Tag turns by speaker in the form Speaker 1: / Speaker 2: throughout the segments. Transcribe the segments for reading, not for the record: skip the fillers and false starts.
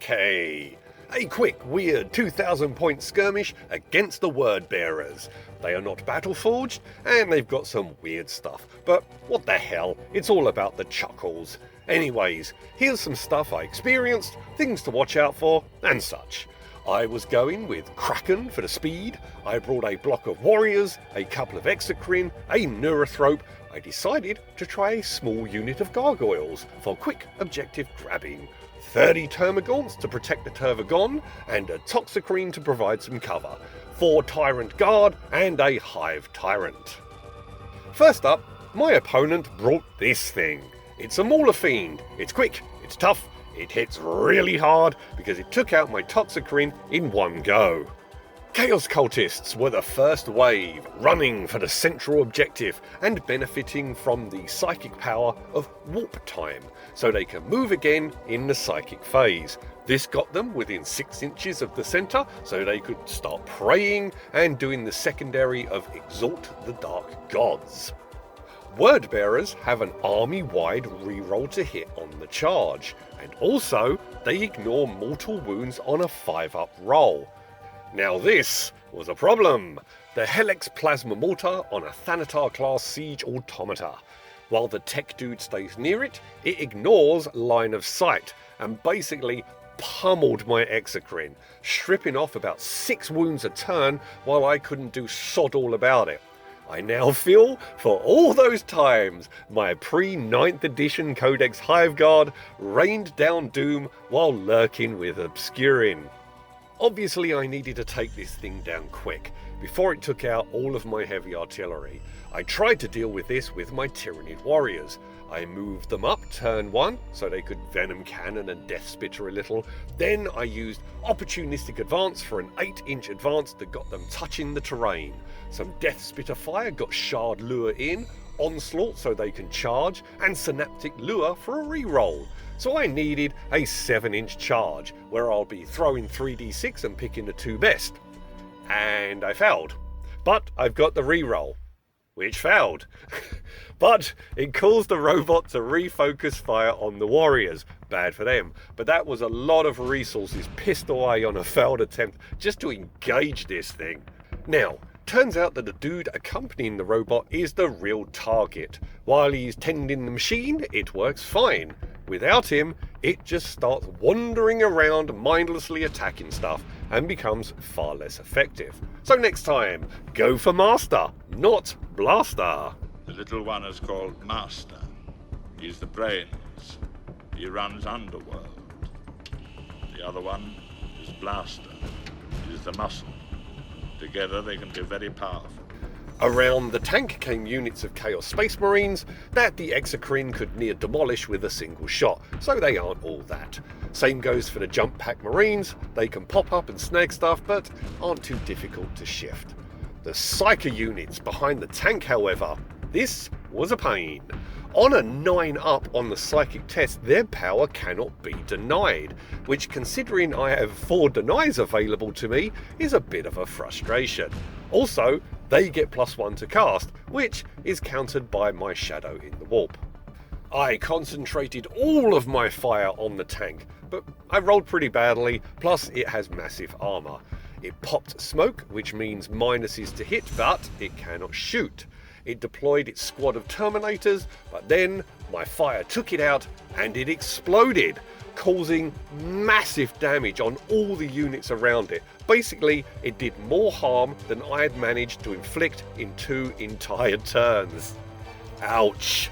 Speaker 1: Okay, a quick, weird 2,000 point skirmish against the Wordbearers. They are not battleforged, and they've got some weird stuff, but what the hell, it's all about the chuckles. Anyways, here's some stuff I experienced, things to watch out for, and such. I was going with Kraken for the speed, I brought a block of warriors, a couple of exocrine, a neurothrope. I decided to try a small unit of gargoyles for quick objective grabbing, 30 termagants to protect the tervagon, and a toxicrine to provide some cover, 4 tyrant guard, and a hive tyrant. First up, my opponent brought this thing. It's a Mauler Fiend. It's quick, it's tough, it hits really hard because it took out my toxicrine in one go. Chaos Cultists were the first wave, running for the central objective and benefiting from the psychic power of warp time, so they can move again in the psychic phase. This got them within 6 inches of the centre, so they could start praying and doing the secondary of Exalt the Dark Gods. Wordbearers have an army-wide reroll to hit on the charge, and also they ignore mortal wounds on a 5-up roll. Now this was a problem. The Helix Plasma Mortar on a Thanatar class siege automata. While the tech dude stays near it, it ignores line of sight and basically pummeled my exocrine, stripping off about 6 wounds a turn while I couldn't do sod all about it. I now feel, for all those times, my pre-9th edition Codex Hiveguard rained down doom while lurking with Obscurin. Obviously I needed to take this thing down quick, before it took out all of my heavy artillery. I tried to deal with this with my Tyranid warriors. I moved them up turn 1, so they could Venom Cannon and Death Spitter a little. Then I used Opportunistic Advance for an 8-inch advance that got them touching the terrain. Some Death Spitter fire got Shard Lure in, Onslaught so they can charge, and Synaptic Lure for a reroll. So I needed a 7-inch charge, where I'll be throwing 3d6 and picking the 2 best. And I failed. But I've got the reroll, which failed. But it caused the robot to refocus fire on the warriors. Bad for them. But that was a lot of resources pissed away on a failed attempt just to engage this thing. Now, turns out that the dude accompanying the robot is the real target. While he's tending the machine, it works fine. Without him, it just starts wandering around mindlessly attacking stuff and becomes far less effective. So next time, go for Master, not Blaster.
Speaker 2: The little one is called Master. He's the brains. He runs Underworld. The other one is Blaster. He's the muscle. Together they can be very powerful.
Speaker 1: Around the tank came units of Chaos Space Marines that the exocrine could near demolish with a single shot, so they aren't all that. Same goes for the Jump Pack Marines. They can pop up and snag stuff, but aren't too difficult to shift. The Psyker units behind the tank, however, this was a pain. On a 9-up on the psychic test, their power cannot be denied, which, considering I have 4 denies available to me, is a bit of a frustration. Also, they get +1 to cast, which is countered by my shadow in the warp. I concentrated all of my fire on the tank, but I rolled pretty badly, plus it has massive armour. It popped smoke, which means minuses to hit, but it cannot shoot. It deployed its squad of Terminators, but then my fire took it out and it exploded, causing massive damage on all the units around it. Basically, it did more harm than I had managed to inflict in 2 entire turns. Ouch.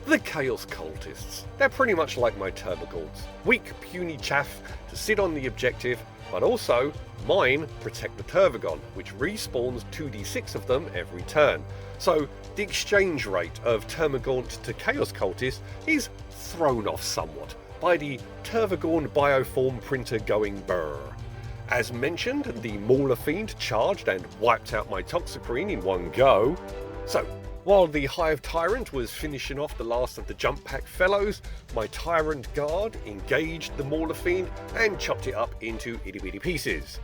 Speaker 1: The Chaos Cultists. They're pretty much like my Termagants. Weak, puny chaff to sit on the objective, but also mine protect the Tervagon, which respawns 2d6 of them every turn. So the exchange rate of Termagant to Chaos Cultist is thrown off somewhat by the Tervagon bioform printer going brrr. As mentioned, the Mauler Fiend charged and wiped out my Toxicrine in one go. So, while the Hive Tyrant was finishing off the last of the Jump Pack Fellows, my Tyrant Guard engaged the Mauler Fiend and chopped it up into itty-bitty pieces.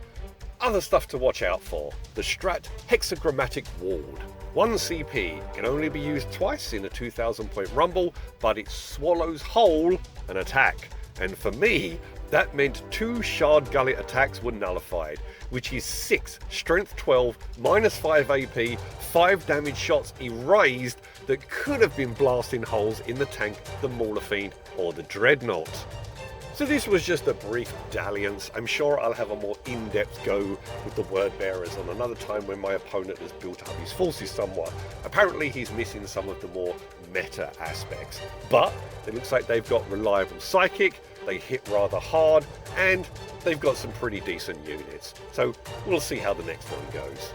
Speaker 1: Other stuff to watch out for: the Strat Hexagrammatic Ward. 1 CP, can only be used twice in a 2,000 point rumble, but it swallows whole an attack. And for me, That meant 2 Shard Gullet attacks were nullified, which is 6 Strength 12, -5 AP, 5 damage shots erased that could have been blasting holes in the tank, the Mauler Fiend or the Dreadnought. So this was just a brief dalliance. I'm sure I'll have a more in-depth go with the Wordbearers on another time when my opponent has built up his forces somewhat. Apparently he's missing some of the more meta aspects, but it looks like they've got reliable psychic, they hit rather hard, and they've got some pretty decent units. So we'll see how the next one goes.